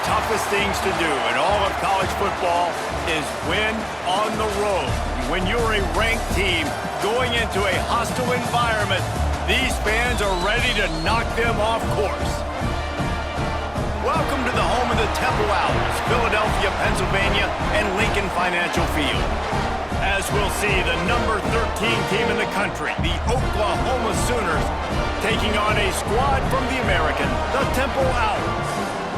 toughest things to do in all of college football is win on the road. When you're a ranked team going into a hostile environment, these fans are ready to knock them off course. Welcome to the home of the Temple Owls, Philadelphia, Pennsylvania, and Lincoln Financial Field. As we'll see, the number 13 team in the country, the Oklahoma Sooners, taking on a squad from the American, the Temple Owls.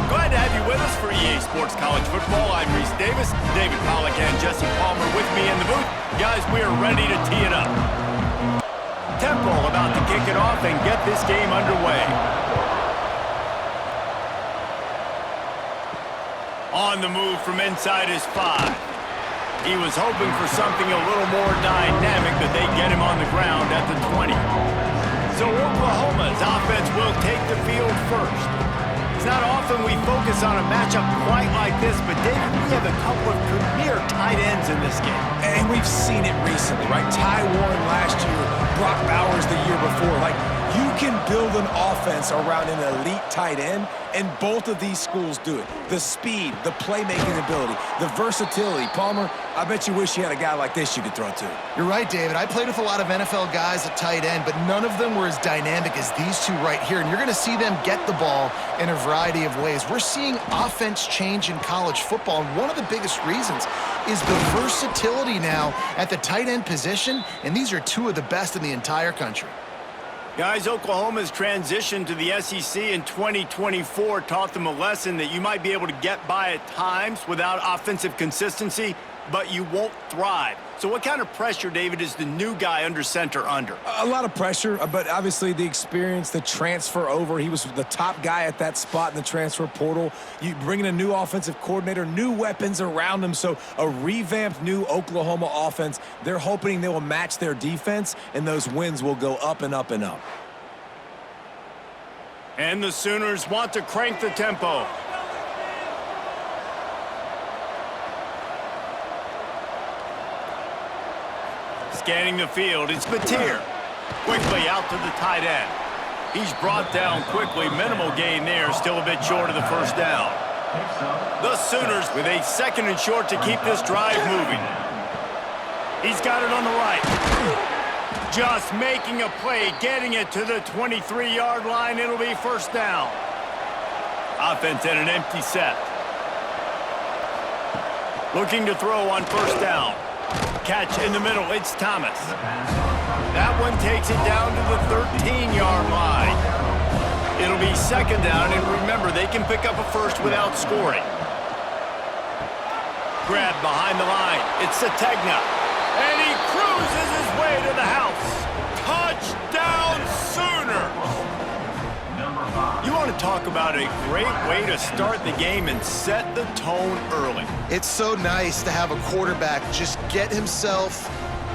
Glad to have you with us for EA Sports College Football. I'm Reese Davis, David Pollack, and Jesse Palmer with me in the booth. Guys, we are ready to tee it up. Temple about to kick it off and get this game underway. On the move from inside his 5. He was hoping for something a little more dynamic, but they get him on the ground at the 20. So Oklahoma's offense will take the field first. It's not often we focus on a matchup quite like this, but David, we have a couple of premier tight ends in this game. And we've seen it recently, right? Ty Warren last year, Brock Bowers the year before. Like, you can build an offense around an elite tight end, and both of these schools do it. The speed, the playmaking ability, the versatility. Palmer, I bet you wish you had a guy like this you could throw to. You're right, David. I played with a lot of NFL guys at tight end, but none of them were as dynamic as these two right here. And you're going to see them get the ball in a variety of ways. We're seeing offense change in college football, and one of the biggest reasons is the versatility now at the tight end position, and these are two of the best in the entire country. Guys, Oklahoma's transition to the SEC in 2024 taught them a lesson that you might be able to get by at times without offensive consistency, but you won't thrive. So what kind of pressure, David, is the new guy under center under? A lot of pressure, but obviously the experience, the transfer over. He was the top guy at that spot in the transfer portal. You bring in a new offensive coordinator, new weapons around him, so a revamped new Oklahoma offense. They're hoping they will match their defense, and those wins will go up and up and up. And the Sooners want to crank the tempo. Scanning the field, it's Batir. Quickly out to the tight end. He's brought down quickly. Minimal gain there, still a bit short of the first down. The Sooners with a second and short to keep this drive moving. He's got it on the right. Just making a play, getting it to the 23-yard line. It'll be first down. Offense at an empty set. Looking to throw on first down. Catch in the middle, it's Thomas. That one takes it down to the 13-yard line. It'll be second down, and remember, they can pick up a first without scoring. Grab behind the line, it's Sategna. And he cruises his way to the house. Touchdown, Sooners! You want to talk about a great way to start the game and set the tone early. It's so nice to have a quarterback just get himself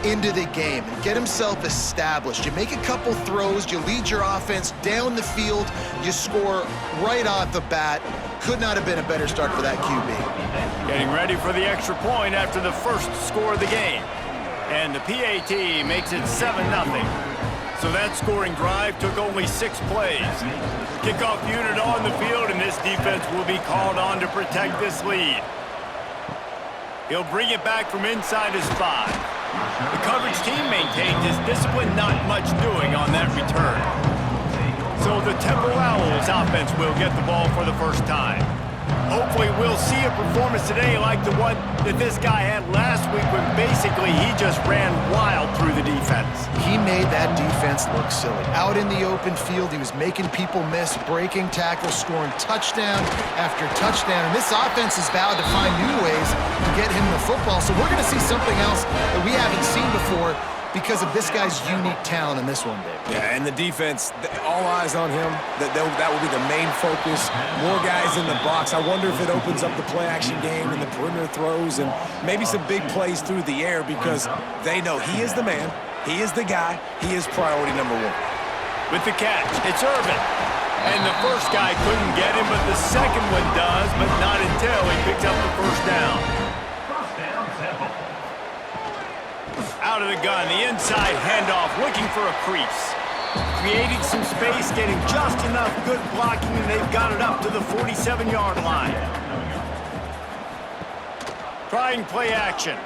into the game and get himself established. You make a couple throws, you lead your offense down the field, you score right off the bat. Could not have been a better start for that QB. Getting ready for the extra point after the first score of the game. And the PAT makes it 7-0. So that scoring drive took only 6 plays. Kickoff unit on the field, and this defense will be called on to protect this lead. He'll bring it back from inside his 5. The coverage team maintained his discipline, not much doing on that return. So the Temple Owls offense will get the ball for the first time. Hopefully we'll see a performance today like the one that this guy had last week when basically he just ran wild through the defense. He made that defense look silly. Out in the open field, he was making people miss, breaking tackles, scoring touchdown after touchdown. And this offense is vowed to find new ways to get him the football. So we're going to see something else that we haven't seen before because of this guy's unique talent in this one, Dave. Yeah, and the defense, all eyes on him. That will be the main focus. More guys in the box. I wonder if it opens up the play-action game and the perimeter throws and maybe some big plays through the air because they know he is the man, he is the guy, he is priority number 1. With the catch, it's Irvin. And the first guy couldn't get him, but the second one does, but not until he picks up the first down. Out of the gun, the inside handoff, looking for a crease. Creating some space, getting just enough good blocking, and they've got it up to the 47-yard line. Trying play action.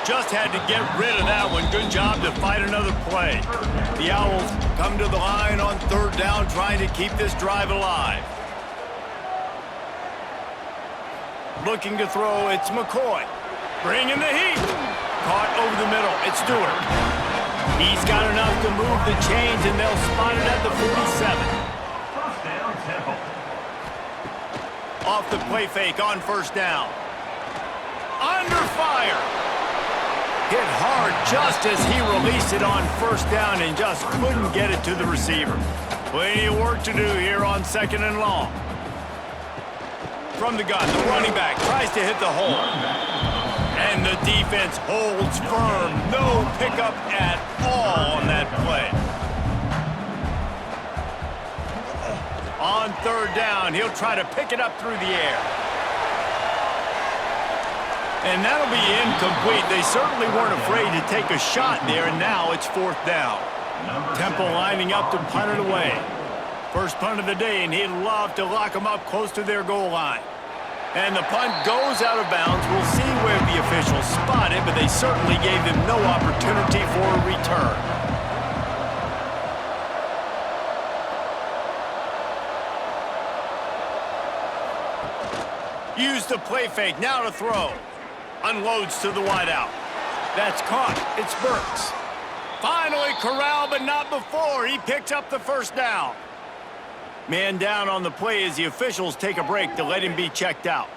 Just had to get rid of that one. Good job to fight another play. The Owls come to the line on third down, trying to keep this drive alive. Looking to throw, it's McCoy. Bringing the heat. Caught over the middle, it's Stewart. He's got enough to move the chains, and they'll spot it at the 47. Off the play fake on first down. Under fire. Hit hard just as he released it on first down and just couldn't get it to the receiver. Plenty of work to do here on second and long. From the gun, the running back tries to hit the hole. And the defense holds firm. No pickup at all on that play. On third down, he'll try to pick it up through the air. And that'll be incomplete. They certainly weren't afraid to take a shot there, and now it's fourth down. Temple lining up to punt it away. First punt of the day, and he'd love to lock them up close to their goal line. And the punt goes out of bounds. We'll see where the officials spot it, but they certainly gave them no opportunity for a return. Use the play fake, now to throw. Unloads to the wideout. That's caught. It's Burks. Finally corralled, but not before. He picks up the first down. Man down on the play as the officials take a break to let him be checked out.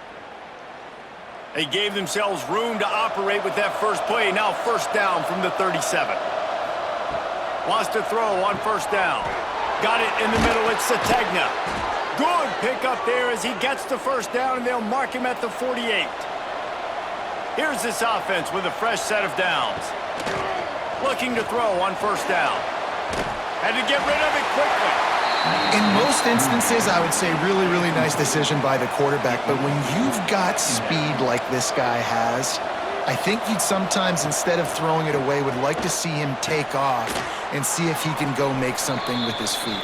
They gave themselves room to operate with that first play. Now first down from the 37. Wants to throw on first down. Got it in the middle. It's Sategna. Good pickup there as he gets the first down, and they'll mark him at the 48. Here's this offense with a fresh set of downs. Looking to throw on first down. Had to get rid of it quickly. In most instances, I would say really, really nice decision by the quarterback. But when you've got speed like this guy has, I think you'd sometimes, instead of throwing it away, would like to see him take off and see if he can go make something with his feet.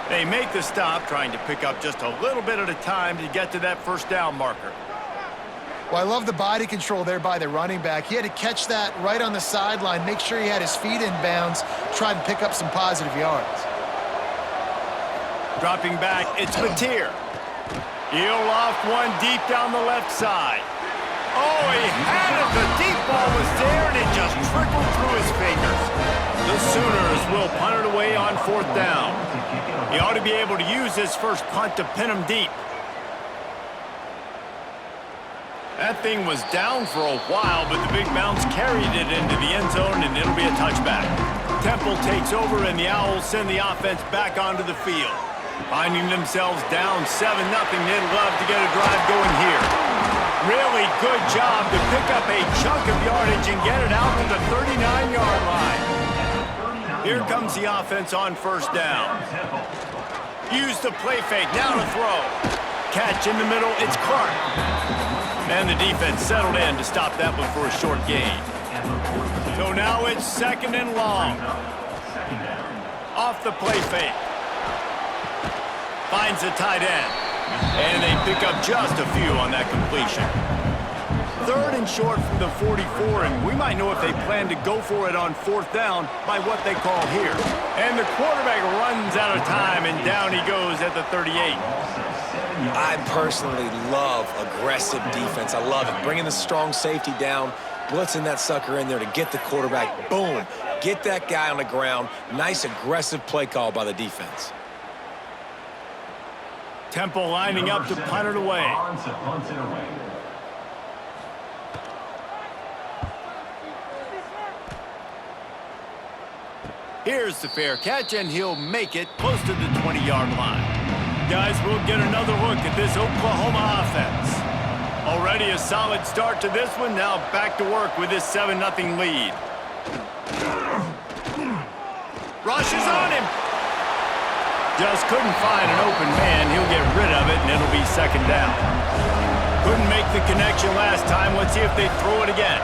They make the stop, trying to pick up just a little bit at a time to get to that first down marker. Well, I love the body control there by the running back. He had to catch that right on the sideline, make sure he had his feet in bounds, try and pick up some positive yards. Dropping back, it's Mateer. He'll loft one deep down the left side. Oh, he had it. The deep ball was there, and it just trickled through his fingers. The Sooners will punt it away on fourth down. He ought to be able to use this first punt to pin him deep. That thing was down for a while, but the big bounce carried it into the end zone, and it'll be a touchback. Temple takes over, and the Owls send the offense back onto the field. Finding themselves down 7-0, they'd love to get a drive going here. Really good job to pick up a chunk of yardage and get it out to the 39-yard line. Here comes the offense on first down. Use the play fake, now to throw. Catch in the middle, it's Clark. And the defense settled in to stop that one for a short gain. So now it's second and long. Off the play fake. Finds the tight end. And they pick up just a few on that completion. Third and short from the 44, and we might know if they plan to go for it on fourth down by what they call here. And the quarterback runs out of time, and down he goes at the 38. I personally love aggressive defense. I love it. Bringing the strong safety down, blitzing that sucker in there to get the quarterback. Boom. Get that guy on the ground. Nice aggressive play call by the defense. Temple lining up to punt it away. Here's the fair catch, and he'll make it close to the 20-yard line. Guys, we'll get another look at this Oklahoma offense. Already a solid start to this one. Now back to work with this 7-0 lead. Rush is on him. Just couldn't find an open man. He'll get rid of it, and it'll be second down. Couldn't make the connection last time. Let's see if they throw it again.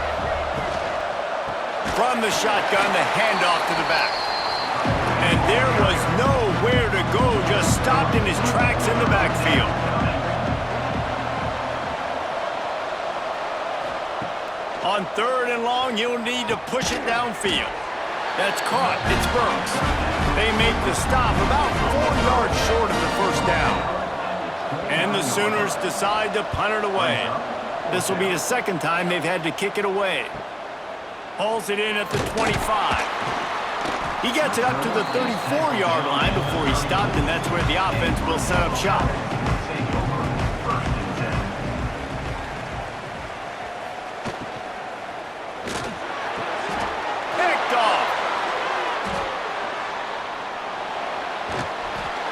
From the shotgun, the handoff to the back. And there was nowhere to go, just stopped in his tracks in the backfield. On 3rd and long, he'll need to push it downfield. That's caught. It's Burks. They make the stop about 4 yards short of the first down. And the Sooners decide to punt it away. This will be the second time they've had to kick it away. Hauls it in at the 25. He gets it up to the 34-yard line before he stopped, and that's where the offense will set up shop. Picked off.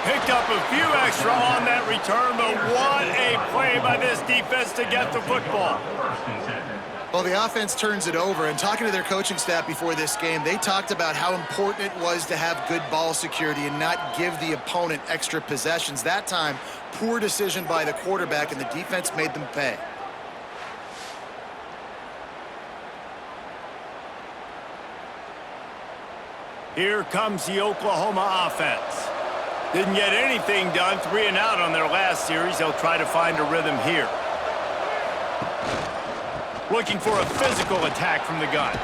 Picked up a few extra on that return, but what a play by this defense to get the football. Well, the offense turns it over, and talking to their coaching staff before this game, they talked about how important it was to have good ball security and not give the opponent extra possessions. That time, poor decision by the quarterback, and the defense made them pay. Here comes the Oklahoma offense. Didn't get anything done, 3 and out on their last series. They'll try to find a rhythm here. Looking for a physical attack from the gun.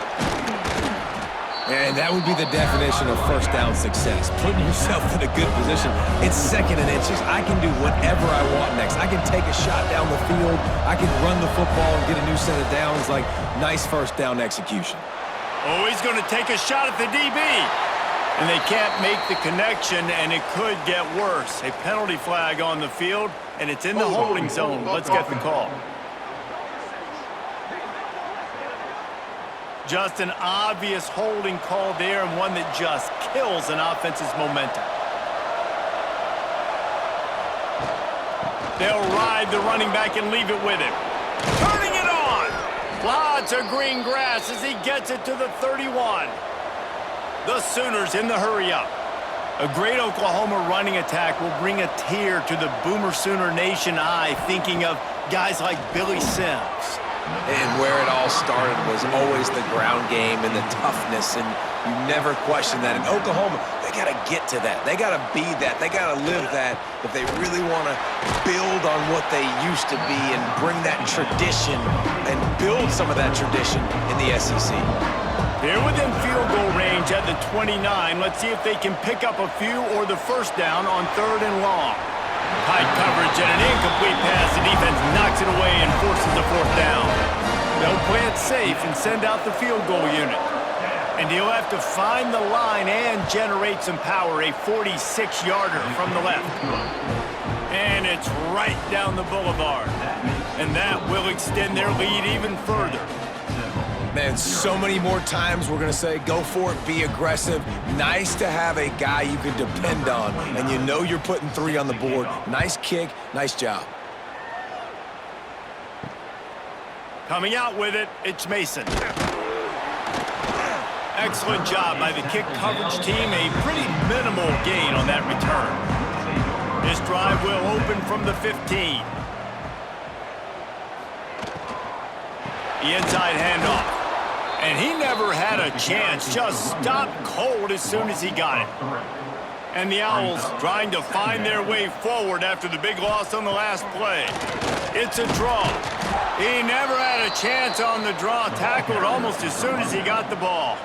And that would be the definition of first down success. Putting yourself in a good position. It's 2nd and inches. I can do whatever I want next. I can take a shot down the field. I can run the football and get a new set of downs. Like, nice first down execution. Oh, he's going to take a shot at the DB. And they can't make the connection, and it could get worse. A penalty flag on the field, and it's in the holding zone. Let's get the call. Just an obvious holding call there, and one that just kills an offense's momentum. They'll ride the running back and leave it with him. Turning it on! Lots of green grass as he gets it to the 31. The Sooners in the hurry-up. A great Oklahoma running attack will bring a tear to the Boomer Sooner Nation eye, thinking of guys like Billy Sims. And where it all started was always the ground game and the toughness, and you never question that. In Oklahoma, they got to get to that. They got to be that. They got to live that if they really want to build on what they used to be and bring that tradition and build some of that tradition in the SEC. They're within field goal range at the 29. Let's see if they can pick up a few or the first down on 3rd and long. Tight coverage and an incomplete pass. The defense knocks it away and forces the 4th down. They'll play it safe and send out the field goal unit. And he'll have to find the line and generate some power. A 46-yarder from the left. And it's right down the boulevard. And that will extend their lead even further. Man, so many more times we're going to say, go for it, be aggressive. Nice to have a guy you can depend on, and you know you're putting 3 on the board. Nice kick, nice job. Coming out with it, it's Mason. Excellent job by the kick coverage team. A pretty minimal gain on that return. This drive will open from the 15. The inside handoff. And he never had a chance, just stopped cold as soon as he got it. And the Owls trying to find their way forward after the big loss on the last play. It's a draw. He never had a chance on the draw, tackled almost as soon as he got the ball.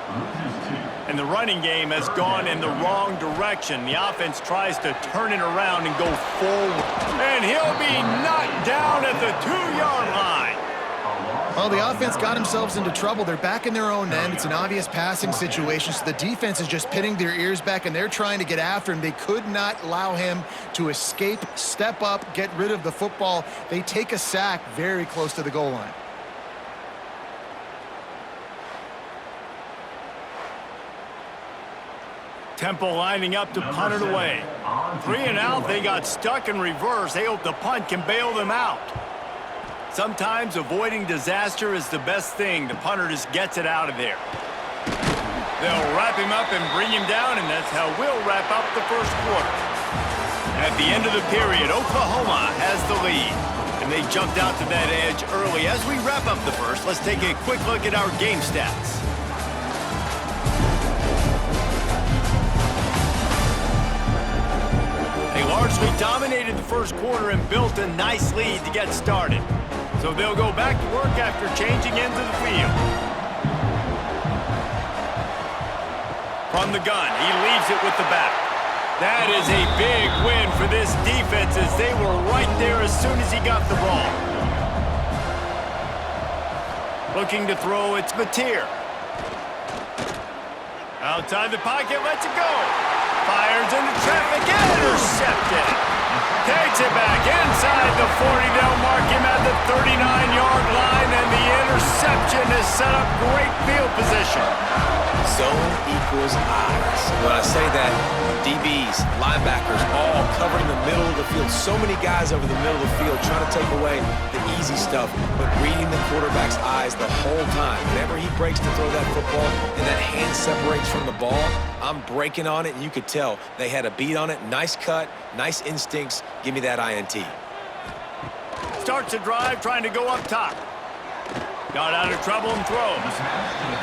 And the running game has gone in the wrong direction. The offense tries to turn it around and go forward. And he'll be knocked down at the 2-yard line. Well, the offense got themselves into trouble. They're back in their own end. It's an obvious passing situation, so the defense is just pinning their ears back, and they're trying to get after him. They could not allow him to escape, step up, get rid of the football. They take a sack very close to the goal line. Temple lining up to punt it away. 3 and out, they got stuck in reverse. They hope the punt can bail them out. Sometimes avoiding disaster is the best thing. The punter just gets it out of there. They'll wrap him up and bring him down, and that's how we'll wrap up the first quarter. At the end of the period, Oklahoma has the lead, and they jumped out to that edge early. As we wrap up the first, let's take a quick look at our game stats. unfortunately dominated the first quarter and built a nice lead to get started. So they'll go back to work after changing into the field. From the gun, he leaves it with the back. That is a big win for this defense as they were right there as soon as he got the ball. Looking to throw, it's Mateer. Outside the pocket, lets it go. Fires into traffic, intercepted. Takes it back inside the 40. They'll mark him at the 39-yard line, and the interception has set up great field position. Zone equals eyes. When I say that, DBs, linebackers, all covering the middle of the field. So many guys over the middle of the field trying to take away the easy stuff, but reading the quarterback's eyes the whole time. Whenever he breaks to throw that football and that hand separates from the ball, I'm breaking on it, and you could tell they had a beat on it. Nice cut, nice instincts. Give me that INT. Starts a drive trying to go up top. Got out of trouble and throws.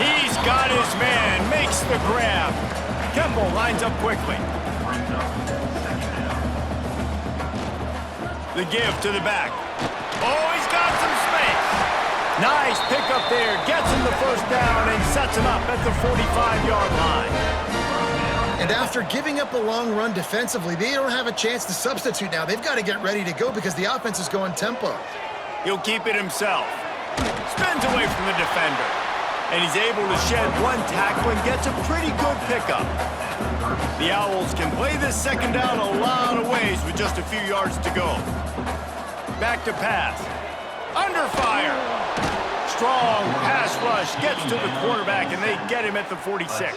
He's got his man, makes the grab. Temple lines up quickly. The give to the back. Oh, he's got some space. Nice pickup there. Gets him the first down and sets him up at the 45-yard line. And after giving up a long run defensively, they don't have a chance to substitute now. They've got to get ready to go because the offense is going tempo. He'll keep it himself. Spins away from the defender. And he's able to shed one tackle and gets a pretty good pickup. The Owls can play this second down a lot of ways with just a few yards to go. Back to pass. Under fire. Strong pass rush gets to the quarterback, and they get him at the 46.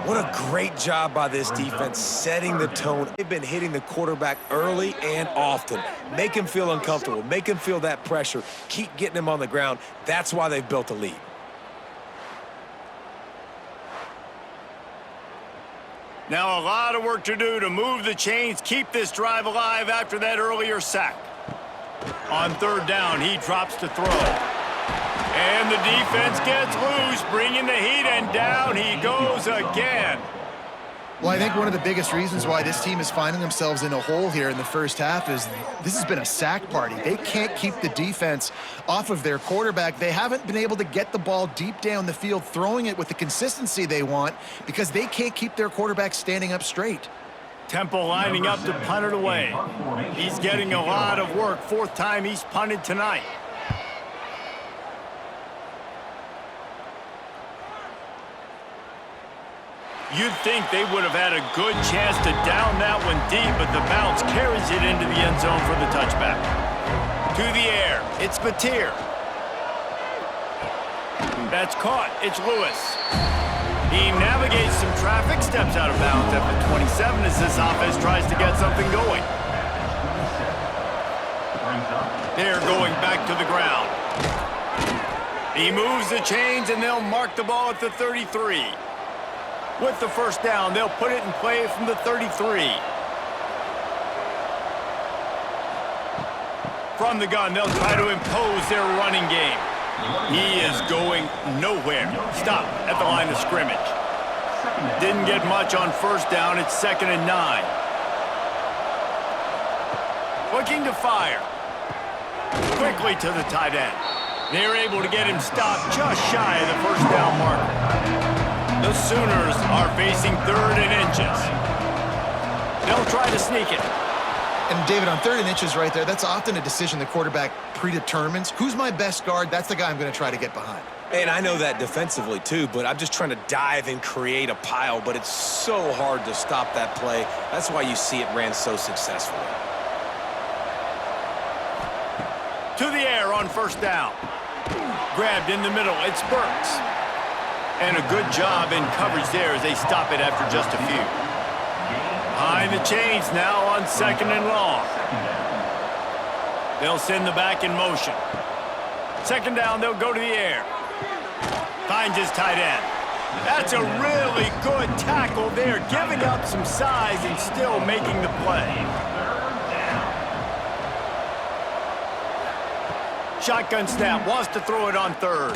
What a great job by this defense setting the tone. They've been hitting the quarterback early and often. Make him feel uncomfortable. Make him feel that pressure. Keep getting him on the ground. That's why they've built a lead. Now a lot of work to do to move the chains, keep this drive alive after that earlier sack. On third down, he drops to throw. And the defense gets loose, bringing the heat, and down he goes again. Well, I think one of the biggest reasons why this team is finding themselves in a hole here in the first half is this has been a sack party. They can't keep the defense off of their quarterback. They haven't been able to get the ball deep down the field, throwing it with the consistency they want because they can't keep their quarterback standing up straight. Temple lining up to punt it away. He's getting a lot of work. Fourth time he's punted tonight. You'd think they would have had a good chance to down that one deep, but the bounce carries it into the end zone for the touchback. To the air, it's Mateer. That's caught, it's Lewis. He navigates some traffic, steps out of bounds at the 27 as this offense tries to get something going. They're going back to the ground. He moves the chains and they'll mark the ball at the 33. With the first down, they'll put it in play from the 33. From the gun, they'll try to impose their running game. He is going nowhere. Stop at the line of scrimmage. Didn't get much on first down. It's 2nd and 9. Looking to fire. Quickly to the tight end. They're able to get him stopped just shy of the first down marker. The Sooners are facing 3rd and inches. They'll try to sneak it. And David, on 3rd and inches right there, that's often a decision the quarterback predetermines. Who's my best guard? That's the guy I'm going to try to get behind. And I know that defensively too, but I'm just trying to dive and create a pile, but it's so hard to stop that play. That's why you see it ran so successfully. To the air on first down. Grabbed in the middle, it's Burks. And a good job in coverage there as they stop it after just a few. Behind the chains now on 2nd and long. They'll send the back in motion. 2nd down, they'll go to the air. Finds his tight end. That's a really good tackle there, giving up some size and still making the play. Shotgun snap, wants to throw it on 3rd.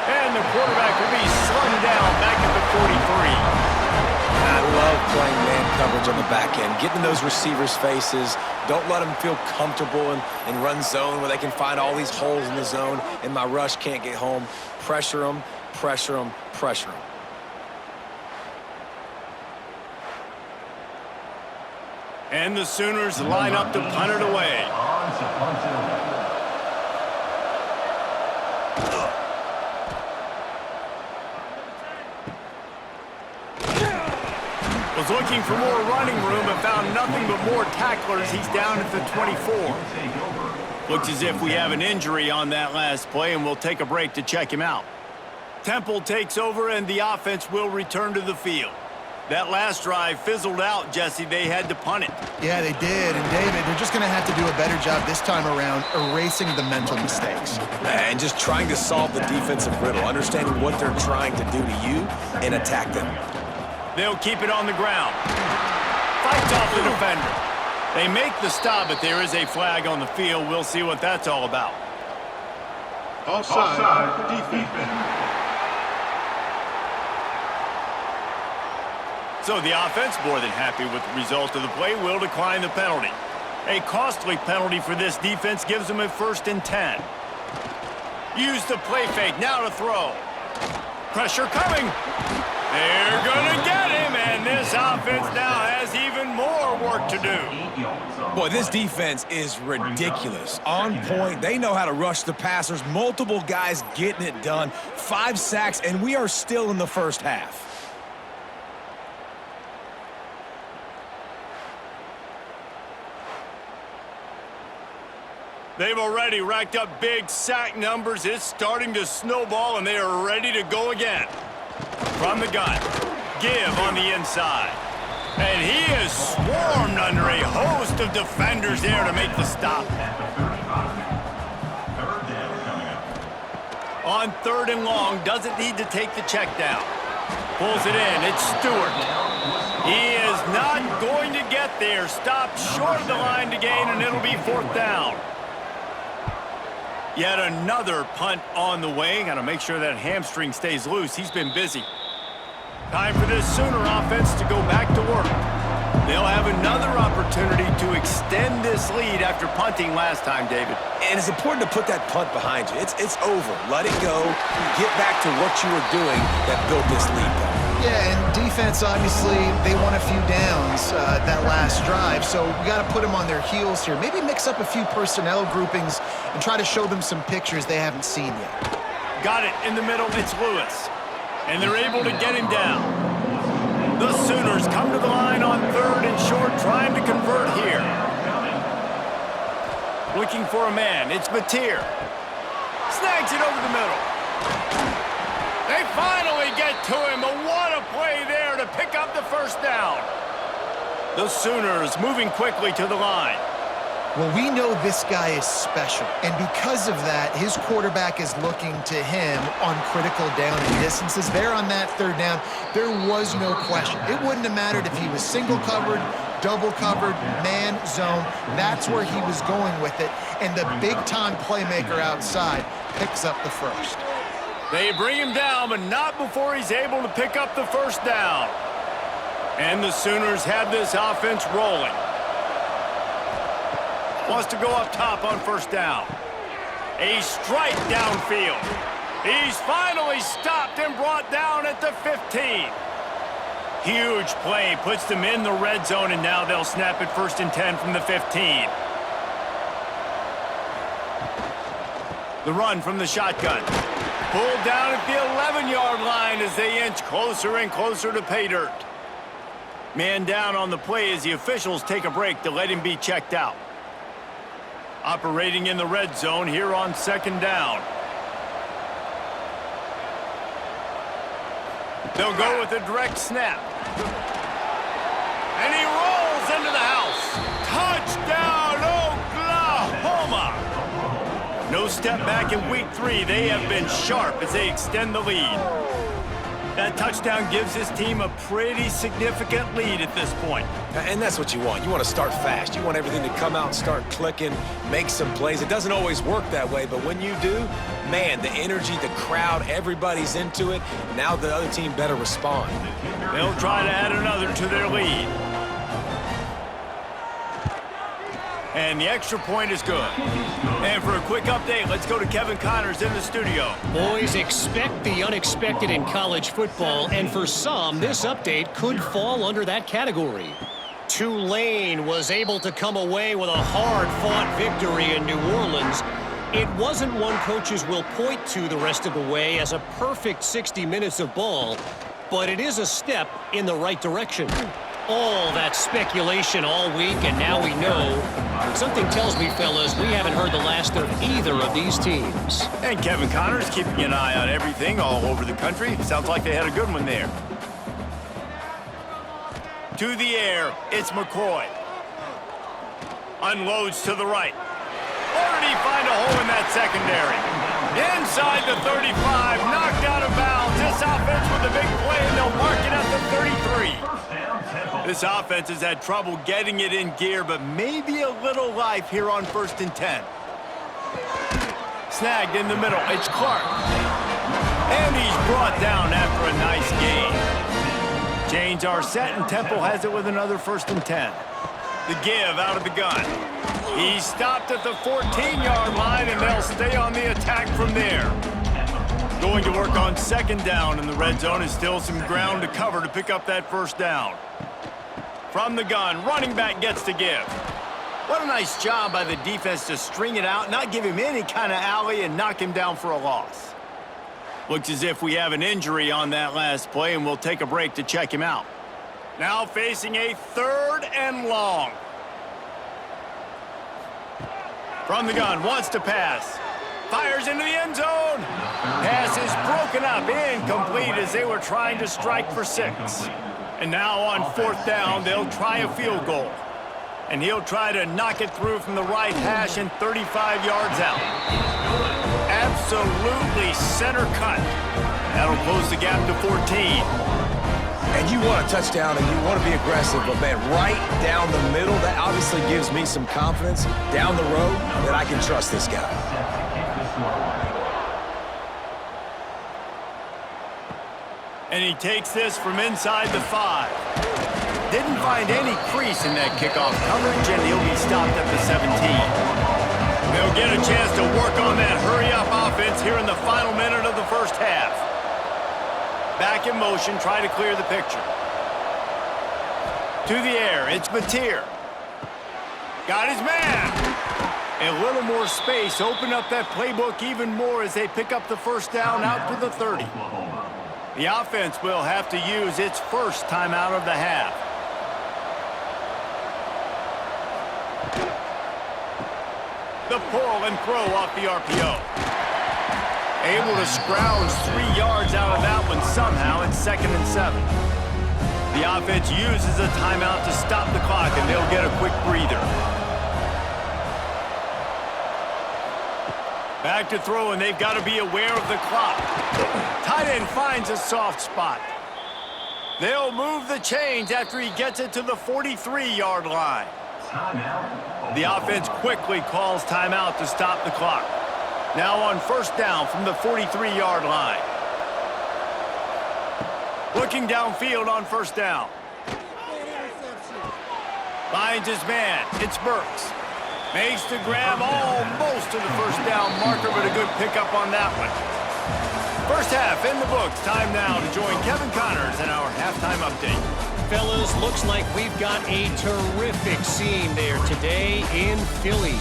And the quarterback will be slung down back at the 43. I love playing man coverage on the back end, getting in those receivers' faces. Don't let them feel comfortable in run zone where they can find all these holes in the zone and my rush can't get home. Pressure them, pressure them, pressure them. And the Sooners line up to punt it away. Was looking for more running room but found nothing but more tacklers. He's down at the 24. Looks as if we have an injury on that last play, and we'll take a break to check him out. Temple takes over, and the offense will return to the field. That last drive fizzled out, Jesse. They had to punt it. Yeah, they did. And, David, they're just going to have to do a better job this time around erasing the mental mistakes. And just trying to solve the defensive riddle, understanding what they're trying to do to you and attack them. They'll keep it on the ground. Fights off the defender. They make the stop, but there is a flag on the field. We'll see what that's all about. Offside, defense. So the offense, more than happy with the result of the play, will decline the penalty. A costly penalty for this defense gives them a 1st and 10. Use the play fake, now to throw. Pressure coming. They're going to get him, and this offense now has even more work to do. Boy, this defense is ridiculous. On point. They know how to rush the passers. Multiple guys getting it done. 5 sacks, and we are still in the first half. They've already racked up big sack numbers. It's starting to snowball, and they are ready to go again. From the gun, Give on the inside. And he is swarmed under a host of defenders there to make the stop. On 3rd and long, doesn't need to take the check down. Pulls it in, it's Stewart. He is not going to get there. Stopped short of the line to gain, and it'll be 4th down. Yet another punt on the way. Got to make sure that hamstring stays loose. He's been busy. Time for this Sooner offense to go back to work. They'll have another opportunity to extend this lead after punting last time, David. And it's important to put that punt behind you. It's over. Let it go. Get back to what you were doing that built this lead back. Yeah, and defense, obviously, they won a few downs that last drive, so we got to put them on their heels here. Maybe mix up a few personnel groupings and try to show them some pictures they haven't seen yet. Got it in the middle. It's Lewis. And they're able to get him down. The Sooners come to the line on 3rd and short, trying to convert here. Looking for a man. It's Mateer. Snags it over the middle. They finally get to him, but what a play there to pick up the 1st down. The Sooners moving quickly to the line. Well, we know this guy is special, and because of that, his quarterback is looking to him on critical down and distances. There on that 3rd down, there was no question. It wouldn't have mattered if he was single covered, double covered, man, zone. That's where he was going with it, and the big-time playmaker outside picks up the 1st. They bring him down, but not before he's able to pick up the 1st down. And the Sooners have this offense rolling. Wants to go up top on 1st down. A strike downfield. He's finally stopped and brought down at the 15. Huge play, puts them in the red zone, and now they'll snap it 1st and 10 from the 15. The run from the shotgun. Pulled down at the 11-yard line as they inch closer and closer to pay dirt. Man down on the play as the officials take a break to let him be checked out. Operating in the red zone here on 2nd down. They'll go with a direct snap. And he rolls into the house. Touchdown, Oklahoma! No step back in week 3. They have been sharp as they extend the lead. That touchdown gives his team a pretty significant lead at this point. And that's what you want. You want to start fast. You want everything to come out and start clicking, make some plays. It doesn't always work that way, but when you do, man, the energy, the crowd, everybody's into it. Now the other team better respond. They'll try to add another to their lead. And the extra point is good. And for a quick update, let's go to Kevin Connors in the studio. Boys, expect the unexpected in college football, and for some, this update could fall under that category. Tulane was able to come away with a hard-fought victory in New Orleans. It wasn't one coaches will point to the rest of the way as a perfect 60 minutes of ball, but it is a step in the right direction. All that speculation all week, and now we know. Something tells me, fellas, we haven't heard the last of either of these teams. And Kevin Connors keeping an eye on everything all over the country. Sounds like they had a good one there. To the air, it's McCoy. Unloads to the right. Or did he find a hole in that secondary? Inside the 35, knocked out of bounds. This offense with a big play, and they'll mark it at the 33. This offense has had trouble getting it in gear, but maybe a little life here on 1st and 10. Snagged in the middle. It's Clark. And he's brought down after a nice gain. Chains are set, and Temple has it with another 1st and 10. The give out of the gun. He stopped at the 14-yard line, and they'll stay on the attack from there. Going to work on 2nd down in the red zone is still some ground to cover to pick up that 1st down. From the gun, running back gets to give. What a nice job by the defense to string it out, not give him any kind of alley, and knock him down for a loss. Looks as if we have an injury on that last play, and we'll take a break to check him out. Now facing a 3rd and long. From the gun, wants to pass. Fires into the end zone. Pass is broken up, incomplete as they were trying to strike for 6. And now on 4th down, they'll try a field goal. And he'll try to knock it through from the right hash and 35 yards out. Absolutely center cut. That'll close the gap to 14. And you want a touchdown and you want to be aggressive, but man, right down the middle, that obviously gives me some confidence down the road that I can trust this guy. And he takes this from inside the 5. Didn't find any crease in that kickoff coverage, and he'll be stopped at the 17. They'll get a chance to work on that hurry-up offense here in the final minute of the 1st half. Back in motion, try to clear the picture. To the air, it's Mateer. Got his man. A little more space, open up that playbook even more as they pick up the 1st down out to the 30. The offense will have to use its 1st timeout of the half. The pull and throw off the RPO. Able to scrounge 3 yards out of that one somehow. It's 2nd and 7. The offense uses a timeout to stop the clock, and they'll get a quick breather. Back to throw, and they've got to be aware of the clock. Tight end finds a soft spot. They'll move the chains after he gets it to the 43-yard line. The offense quickly calls timeout to stop the clock. Now on 1st down from the 43-yard line. Looking downfield on 1st down. Finds his man. It's Burks. Makes the grab almost to the 1st down marker, but a good pickup on that one. 1st half in the books. Time now to join Kevin Connors in our halftime update. Fellas, looks like we've got a terrific scene there today in Philly.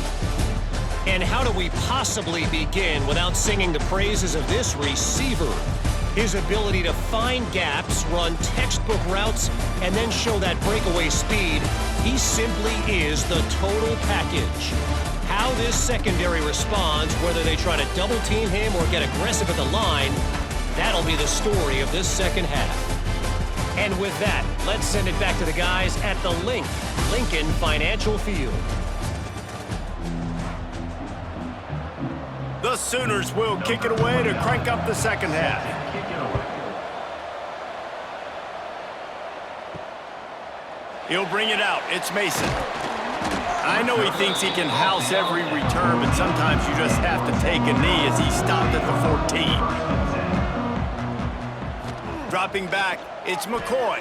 And how do we possibly begin without singing the praises of this receiver? His ability to find gaps, run textbook routes, and then show that breakaway speed. He simply is the total package. How this secondary responds, whether they try to double team him or get aggressive at the line, that'll be the story of this 2nd half. And with that, let's send it back to the guys at the Lincoln Financial Field. The Sooners will kick it away to crank up the 2nd half. He'll bring it out. It's Mason. I know he thinks he can house every return, but sometimes you just have to take a knee as he stopped at the 14. Dropping back, it's McCoy.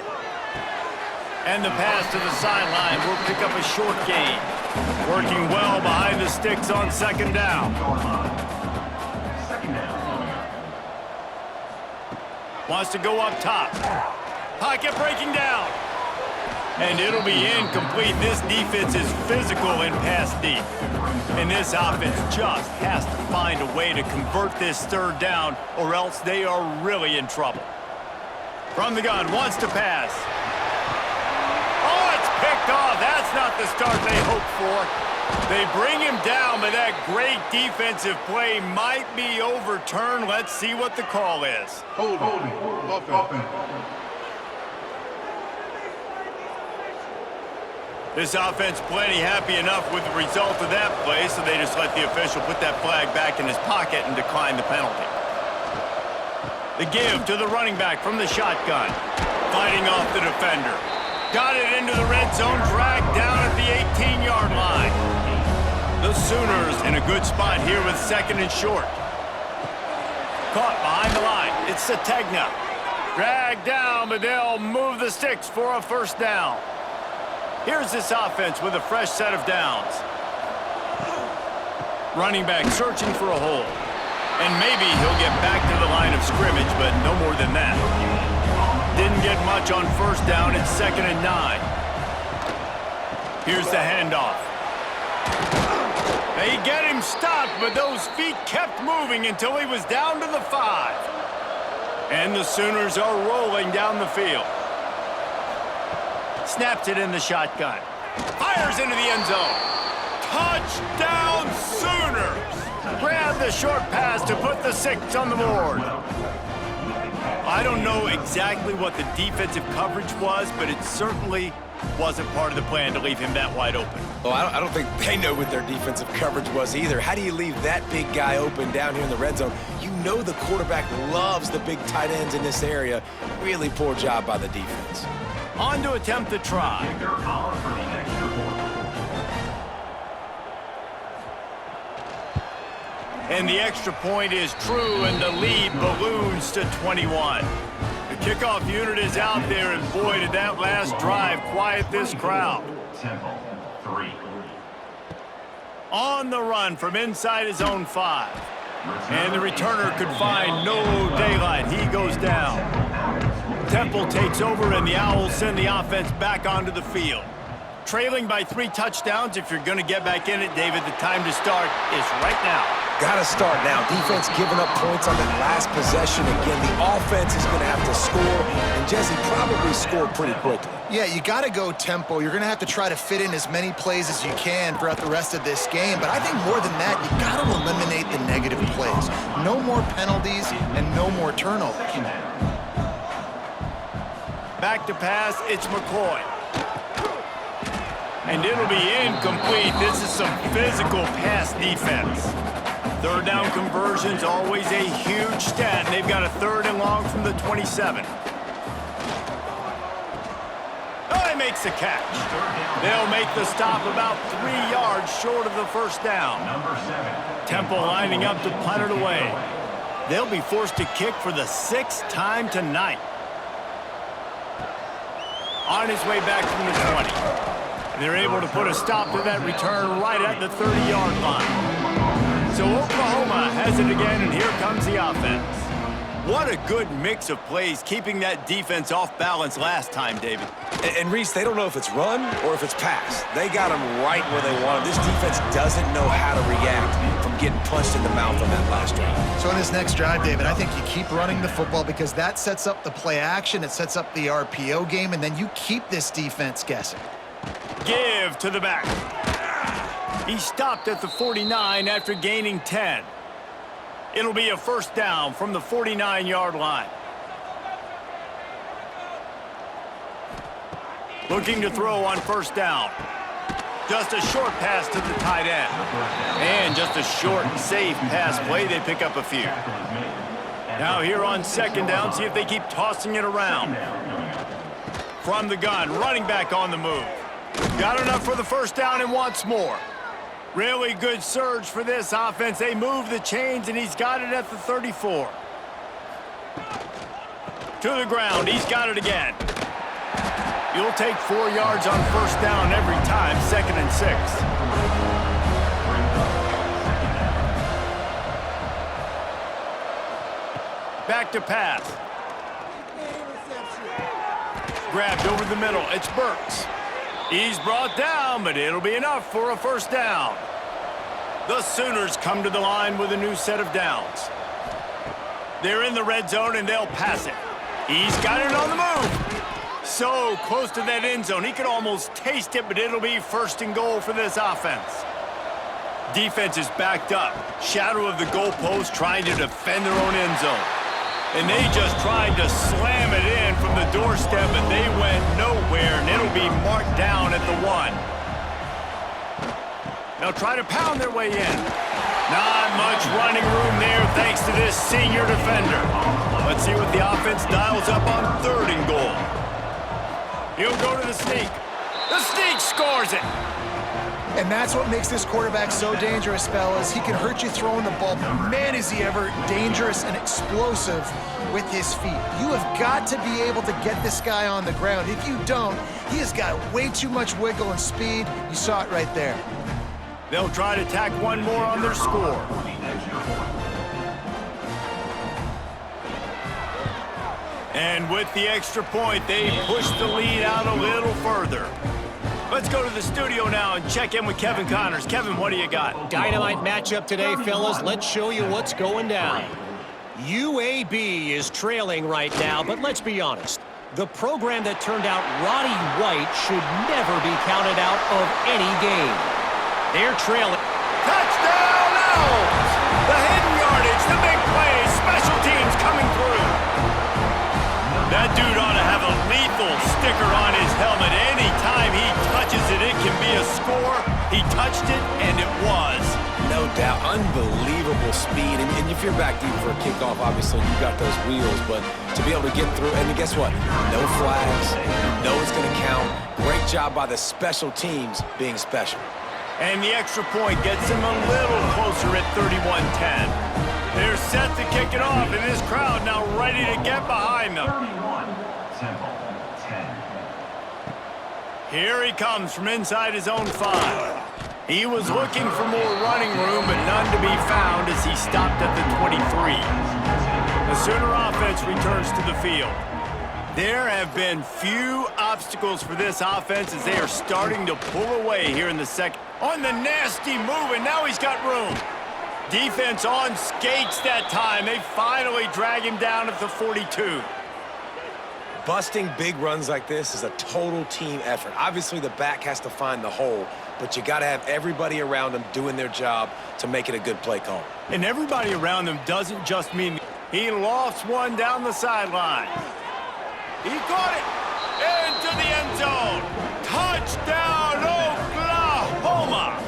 And the pass to the sideline will pick up a short gain. Working well behind the sticks on second down. Wants to go up top. Pocket breaking down. And it'll be incomplete. This defense is physical and pass deep. And this offense just has to find a way to convert this third down, or else they are really in trouble. From the gun, wants to pass. Oh, it's picked off. That's not the start they hoped for. They bring him down, but that great defensive play might be overturned. Let's see what the call is. Holding. Offense. This offense plenty happy enough with the result of that play, so they just let the official put that flag back in his pocket and decline the penalty. The give to the running back from the shotgun. Fighting off the defender. Got it into the red zone, dragged down at the 18-yard line. The Sooners in a good spot here with second and short. Caught behind the line. It's Sategna. Dragged down, but they'll move the sticks for a first down. Here's this offense with a fresh set of downs. Running back searching for a hole. And maybe he'll get back to the line of scrimmage, but no more than that. Didn't get much on first down. It's 2nd and 9. Here's the handoff. They get him stopped, but those feet kept moving until he was down to the 5. And the Sooners are rolling down the field. Snaps it in the shotgun. Fires into the end zone. Touchdown, Sooners! Grab the short pass to put the 6 on the board. I don't know exactly what the defensive coverage was, but it certainly wasn't part of the plan to leave him that wide open. Well, I don't think they know what their defensive coverage was either. How do you leave that big guy open down here in the red zone? You know the quarterback loves the big tight ends in this area. Really poor job by the defense. On to attempt the try. And the extra point is true, and the lead balloons to 21. The kickoff unit is out there, and boy, did that last drive quiet this crowd. Temple, 3. On the run from inside his own 5. And the returner could find no daylight. He goes down. Temple takes over, and the Owls send the offense back onto the field. Trailing by 3 touchdowns. If you're going to get back in it, David, the time to start is right now. Gotta start now. Defense giving up points on that last possession. Again, the offense is going to have to score, and Jesse probably scored pretty quickly. Yeah, you got to go tempo. You're going to have to try to fit in as many plays as you can throughout the rest of this game. But I think more than that, you got to eliminate the negative plays. No more penalties and no more turnovers. Back to pass, it's McCoy. And it'll be incomplete. This is some physical pass defense. Third down conversion's always a huge stat, and they've got a 3rd and long from the 27. Oh, he makes the catch. They'll make the stop about 3 yards short of the first down. Temple lining up to punt it away. They'll be forced to kick for the 6th time tonight. On his way back from the 20. They're able to put a stop to that return right at the 30-yard line. So Oklahoma has it again, and here comes the offense. What a good mix of plays, keeping that defense off balance last time, David. And Reese, they don't know if it's run or if it's pass. They got them right where they want them. This defense doesn't know how to react from getting punched in the mouth on that last drive. So in this next drive, David, I think you keep running the football because that sets up the play action, it sets up the RPO game, and then you keep this defense guessing. Give to the back. He stopped at the 49 after gaining 10. It'll be a first down from the 49-yard line. Looking to throw on first down. Just a short pass to the tight end. And just a short, safe pass play. They pick up a few. Now here on second down, see if they keep tossing it around. From the gun, running back on the move. Got enough for the first down and wants more. Really good surge for this offense. They move the chains, and he's got it at the 34. To the ground. He's got it again. You'll take 4 yards on first down every time, 2nd and 6. Back to pass. Grabbed over the middle. It's Burks. He's brought down, but it'll be enough for a first down. The Sooners come to the line with a new set of downs. They're in the red zone, and they'll pass it. He's got it on the move. So close to that end zone. He could almost taste it, but it'll be 1st and goal for this offense. Defense is backed up. Shadow of the goalpost trying to defend their own end zone. And they just tried to slam it in from the doorstep, but they went nowhere, and it'll be marked down at the 1. They'll try to pound their way in. Not much running room there thanks to this senior defender. Let's see what the offense dials up on 3rd and goal. He'll go to the sneak. The sneak scores it. And that's what makes this quarterback so dangerous, fellas. He can hurt you throwing the ball, but man, is he ever dangerous and explosive with his feet. You have got to be able to get this guy on the ground. If you don't, he has got way too much wiggle and speed. You saw it right there. They'll try to tack one more on their score. And with the extra point, they push the lead out a little further. Let's go to the studio now and check in with Kevin Connors. Kevin, what do you got? Dynamite matchup today, fellas. Let's show you what's going down. UAB is trailing right now, but let's be honest. The program that turned out Roddy White should never be counted out of any game. They're trailing. Touchdown, Owls! The hidden yardage, the big plays, special teams coming through. That dude ought to have a lethal sticker on his helmet. Anytime he touches it, it can be a score. He touched it, and it was. No doubt. Unbelievable speed. And if you're back deep for a kickoff, obviously you got those wheels. But to be able to get through, and guess what? No flags. You know it's going to count. Great job by the special teams being special. And the extra point gets him a little closer at 31-10. They're set to kick it off, and this crowd now ready to get behind them. 31, Temple, 10. Here he comes from inside his own 5. He was looking for more running room, but none to be found as he stopped at the 23. The Sooner offense returns to the field. There have been few obstacles for this offense as they are starting to pull away here in the second. On the nasty move, and now he's got room. Defense on skates that time. They finally drag him down at the 42. Busting big runs like this is a total team effort. Obviously, the back has to find the hole, but you got to have everybody around them doing their job to make it a good play call. And everybody around them doesn't just mean he lofts one down the sideline. He caught it into the end zone. Touchdown, Oklahoma!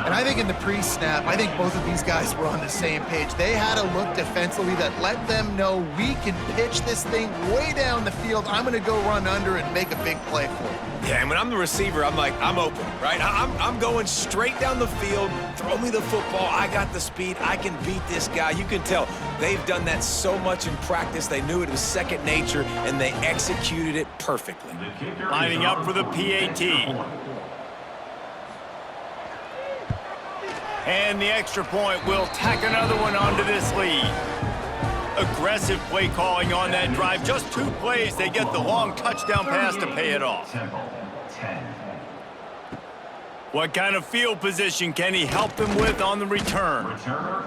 And I think in the pre-snap, I think both of these guys were on the same page. They had a look defensively that let them know we can pitch this thing way down the field. I'm going to go run under and make a big play for it. Yeah, and when I'm the receiver, I'm like, I'm open, right? I'm going straight down the field. Throw me the football. I got the speed. I can beat this guy. You can tell they've done that so much in practice. They knew it was second nature, and they executed it perfectly. Lining up for the PAT. And the extra point will tack another one onto this lead. Aggressive play calling on that drive. Just 2 plays, they get the long touchdown pass to pay it off. What kind of field position can he help them with on the return?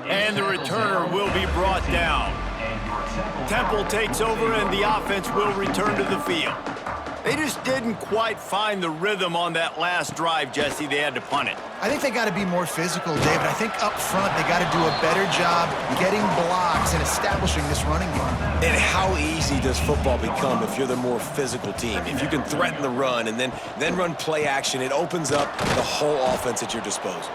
And the returner will be brought down. Temple takes over and the offense will return to the field. They just didn't quite find the rhythm on that last drive, Jesse. They had to punt it. I think they got to be more physical, David. I think up front they got to do a better job getting blocks and establishing this running game. And how easy does football become if you're the more physical team? If you can threaten the run and then run play action, it opens up the whole offense at your disposal.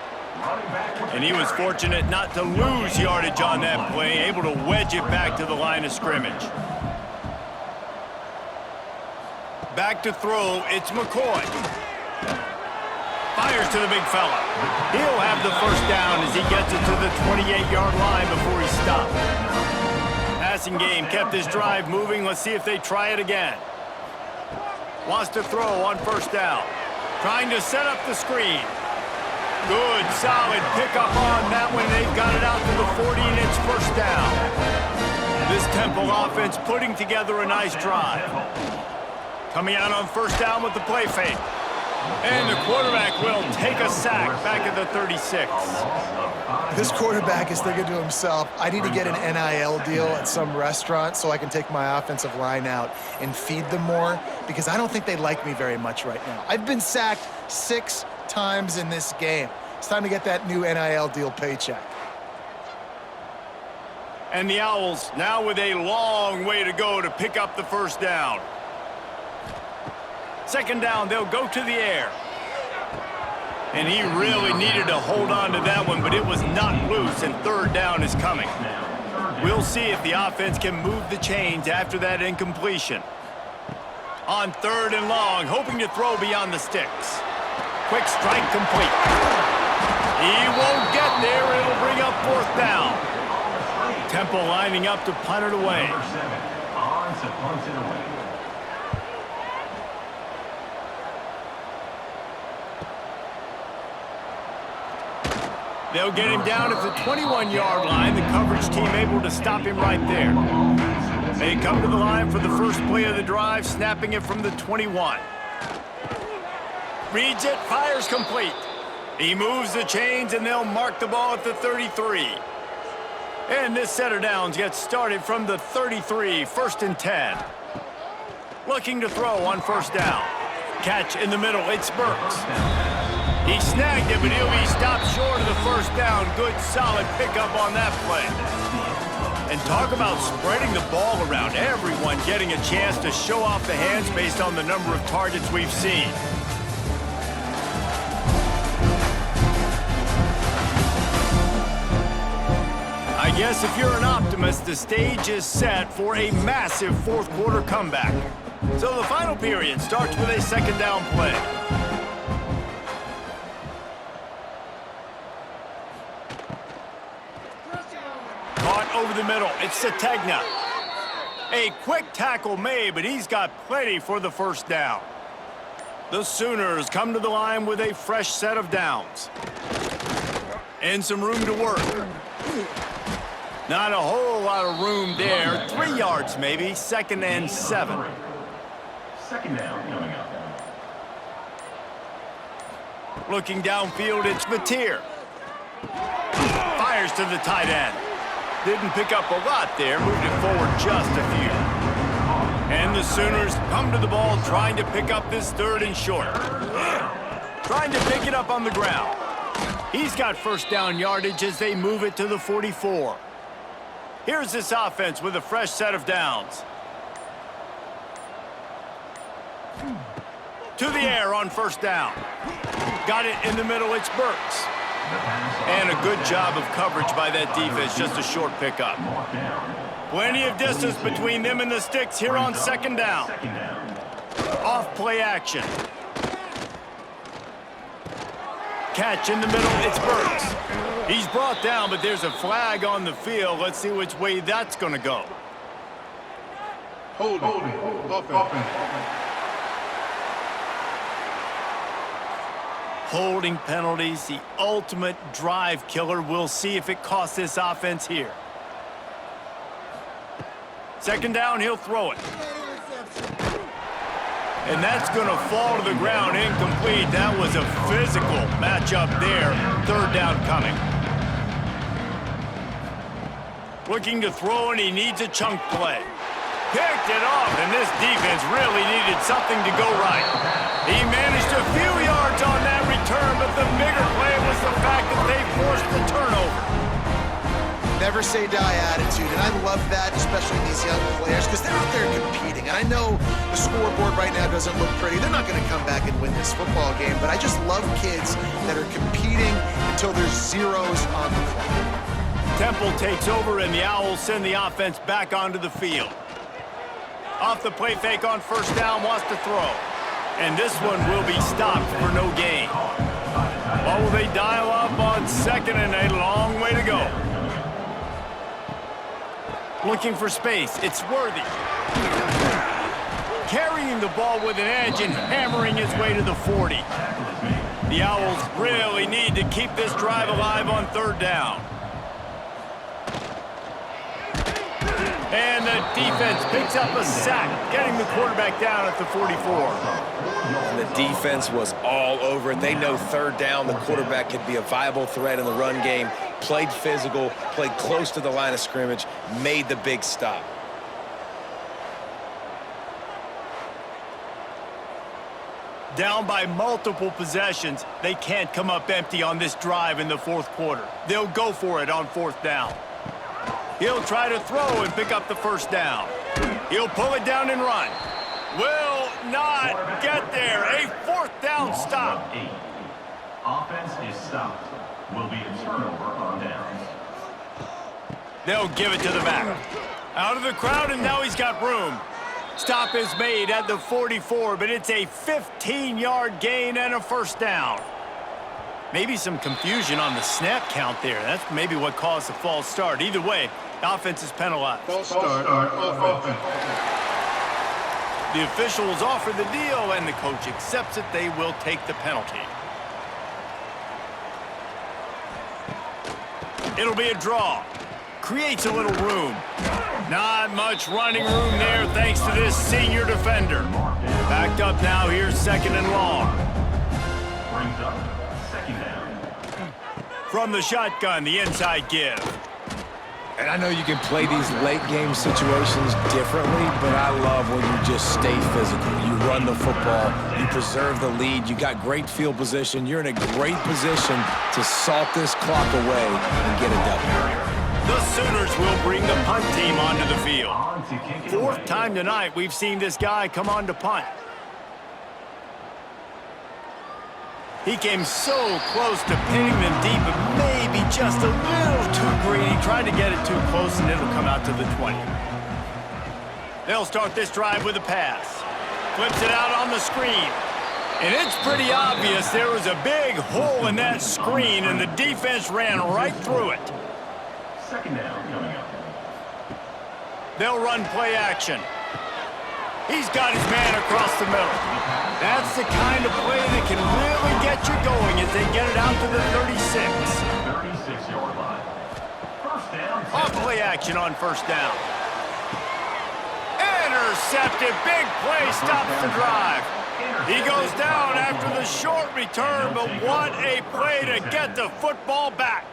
And he was fortunate not to lose yardage on that play, able to wedge it back to the line of scrimmage. Back to throw, it's McCoy. Fires to the big fella. He'll have the first down as he gets it to the 28-yard line before he stopped. Passing game kept this drive moving. Let's see if they try it again. Wants to throw on first down. Trying to set up the screen. Good, solid pickup on that one. They've got it out to the 40, and it's first down. This Temple offense putting together a nice drive. Coming out on first down with the play fake. And the quarterback will take a sack back at the 36. This quarterback is thinking to himself, I need to get an NIL deal at some restaurant so I can take my offensive line out and feed them more, because I don't think they like me very much right now. I've been sacked 6 times in this game. It's time to get that new NIL deal paycheck. And the Owls now with a long way to go to pick up the first down. Second down, they'll go to the air. And he really needed to hold on to that one, but it was not loose, and third down is coming. We'll see if the offense can move the chains after that incompletion. On third and long, hoping to throw beyond the sticks. Quick strike complete. He won't get there. It'll bring up fourth down. Temple lining up to punt it away. They'll get him down at the 21-yard line. The coverage team able to stop him right there. They come to the line for the first play of the drive, snapping it from the 21. Reads it, fires complete. He moves the chains, and they'll mark the ball at the 33. And this set of downs gets started from the 33, first and 10. Looking to throw on first down. Catch in the middle, it's Burks. He snagged it, but he'll be stopped short of the first down. Good, solid pickup on that play. And talk about spreading the ball around. Everyone getting a chance to show off the hands based on the number of targets we've seen. I guess if you're an optimist, the stage is set for a massive fourth quarter comeback. So the final period starts with a second down play. Caught over the middle, it's Sategna. A quick tackle made, but he's got plenty for the first down. The Sooners come to the line with a fresh set of downs. And some room to work. Not a whole lot of room there. 3 yards maybe, second and 7. Second down coming up. Looking downfield, it's Mateer. Fires to the tight end. Didn't pick up a lot there, moved it forward just a few. And the Sooners come to the ball trying to pick up this third and short. Trying to pick it up on the ground. He's got first down yardage as they move it to the 44. Here's this offense with a fresh set of downs. To the air on first down. Got it in the middle, it's Burks. And a good job of coverage by that defense, just a short pickup. Plenty of distance between them and the sticks here on second down. Off play action. Catch in the middle, it's Burks. He's brought down, but there's a flag on the field. Let's see which way that's going to go. Holding. Holding penalties, the ultimate drive killer. We'll see if it costs this offense here. Second down, he'll throw it. And that's going to fall to the ground incomplete. That was a physical matchup there. Third down coming. Looking to throw, and he needs a chunk play. Picked it off, and this defense really needed something to go right. He managed a few yards on that return, but the bigger play was the fact that they forced the turnover. Never say die attitude, and I love that, especially these young players, because they're out there competing. And I know the scoreboard right now doesn't look pretty. They're not going to come back and win this football game, but I just love kids that are competing until there's zeros on the clock. Temple takes over, and the Owls send the offense back onto the field. Off the play fake on first down, wants to throw. And this one will be stopped for no gain. Or will they dial up on second and a long way to go? Looking for space. It's Worthy. Carrying the ball with an edge and hammering his way to the 40. The Owls really need to keep this drive alive on third down. And the defense picks up a sack, getting the quarterback down at the 44. And the defense was all over it. They know third down, the quarterback could be a viable threat in the run game. Played physical, played close to the line of scrimmage, made the big stop. Down by multiple possessions, they can't come up empty on this drive in the fourth quarter. They'll go for it on fourth down. He'll try to throw and pick up the first down. He'll pull it down and run. Will not get there. A fourth down stop. 8. Offense is stopped. Will be a turnover on downs. They'll give it to the back. Out of the crowd, and now he's got room. Stop is made at the 44, but it's a 15-yard gain and a first down. Maybe some confusion on the snap count there. That's maybe what caused the false start. Either way, the offense is penalized. False start offense. The officials offer the deal, and the coach accepts it. They will take the penalty. It'll be a draw. Creates a little room. Not much running room there thanks to this senior defender. Backed up now, here's second and long. Brings up second down. From the shotgun, the inside give. And I know you can play these late game situations differently, but I love when you just stay physical. You run the football, you preserve the lead, you got great field position, you're in a great position to salt this clock away and get a W. The Sooners will bring the punt team onto the field. Fourth time tonight we've seen this guy come on to punt. He came so close to pinning them deep, but maybe just a little too greedy. Tried to get it too close, and it'll come out to the 20. They'll start this drive with a pass. Flips it out on the screen. And it's pretty obvious there was a big hole in that screen, and the defense ran right through it. Second down coming up. They'll run play action. He's got his man across the middle. That's the kind of play that can really get you going as they get it out to the 36. 36-yard line. First down. Off play action on first down. Intercepted. Big play stops the drive. He goes down after the short return, but what a play to get the football back.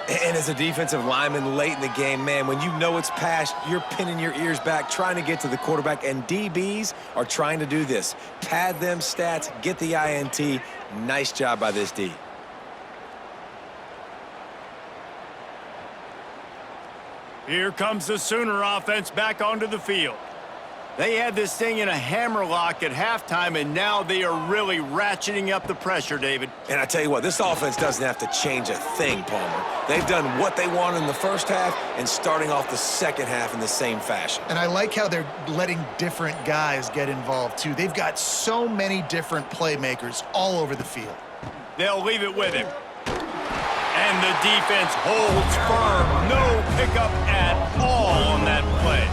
And as a defensive lineman late in the game, man, when you know it's past, you're pinning your ears back, trying to get to the quarterback, and DBs are trying to do this. Pad them stats, get the INT. Nice job by this D. Here comes the Sooner offense back onto the field. They had this thing in a hammerlock at halftime, and now they are really ratcheting up the pressure, David. And I tell you what, this offense doesn't have to change a thing, Palmer. They've done what they wanted in the first half and starting off the second half in the same fashion. And I like how they're letting different guys get involved, too. They've got so many different playmakers all over the field. They'll leave it with him. And the defense holds firm. No pickup at all on that play.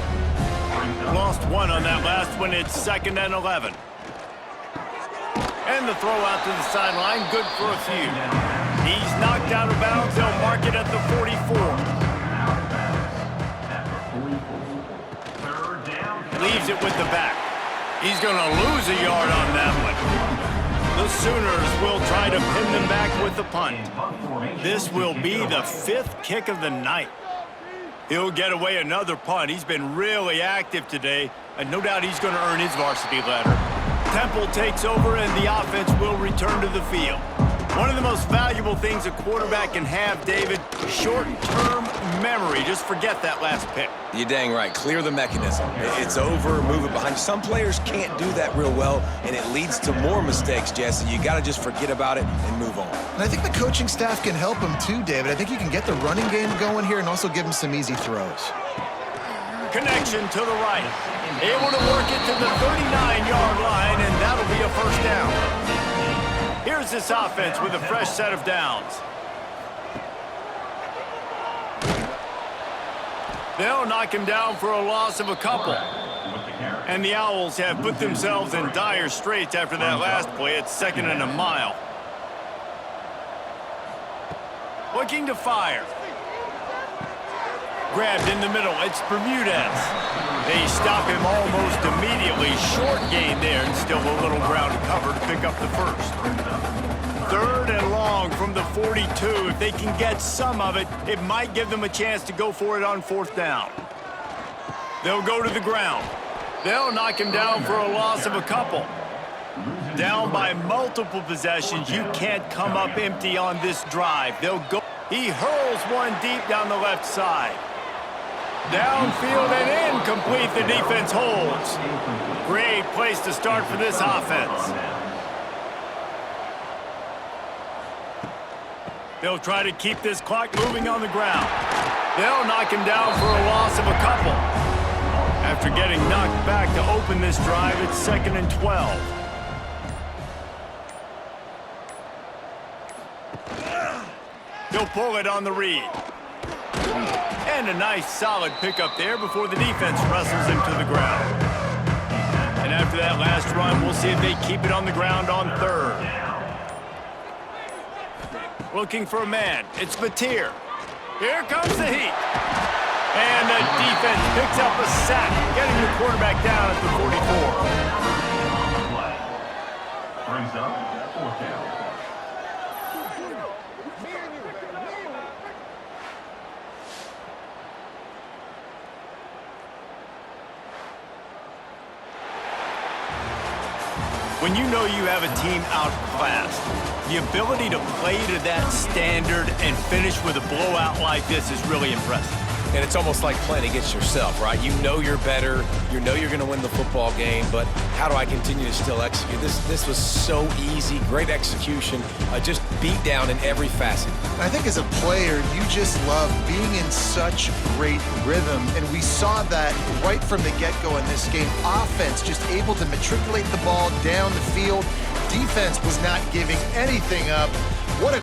Lost one on that last one. It's second and 11. And the throw out to the sideline. Good for a few. He's knocked out of bounds. They'll mark it at the 44. Leaves it with the back. He's going to lose a yard on that one. The Sooners will try to pin them back with the punt. This will be the 5th kick of the night. He'll get away another punt. He's been really active today, and no doubt he's going to earn his varsity letter. Temple takes over, and the offense will return to the field. One of the most valuable things a quarterback can have, David, short-term memory. Just forget that last pick. You're dang right. Clear the mechanism. It's over, move it behind. Some players can't do that real well, and it leads to more mistakes, Jesse. You got to just forget about it and move on. And I think the coaching staff can help him too, David. I think you can get the running game going here and also give him some easy throws. connection to the right. Able to work it to the 39-yard line, and that'll be a first down. Here's this offense with a fresh set of downs. They'll knock him down for a loss of a couple. And the Owls have put themselves in dire straits after that last play. It's 2nd and a mile. Looking to fire. Grabbed in the middle. It's Bermudez. They stop him almost immediately. Short gain there, and still a little ground to cover to pick up the first. 3rd and long from the 42. If they can get some of it, it might give them a chance to go for it on 4th down. They'll go to the ground. They'll knock him down for a loss of a couple. Down by multiple possessions. You can't come up empty on this drive. They'll go. He hurls one deep down the left side. Downfield and incomplete. The defense holds. Great place to start for this offense. They'll try to keep this clock moving on the ground. They'll knock him down for a loss of a couple. After getting knocked back to open this drive, it's 2nd and 12. He'll pull it on the read. And a nice solid pickup there before the defense wrestles him to the ground. And after that last run, we'll see if they keep it on the ground on 3rd. Looking for a man. It's Mateer. Here comes the heat. And the defense picks up a sack, getting the quarterback down at the 44. Brings up 4th down. When you know you have a team outclassed, the ability to play to that standard and finish with a blowout like this is really impressive. And it's almost like playing against yourself, right? You know you're better. You know you're going to win the football game, but how do I continue to still execute? This was so easy. Great execution. Just beat down in every facet. I think as a player, you just love being in such great rhythm, and we saw that right from the get-go in this game. Offense just able to matriculate the ball down the field. Defense was not giving anything up. What a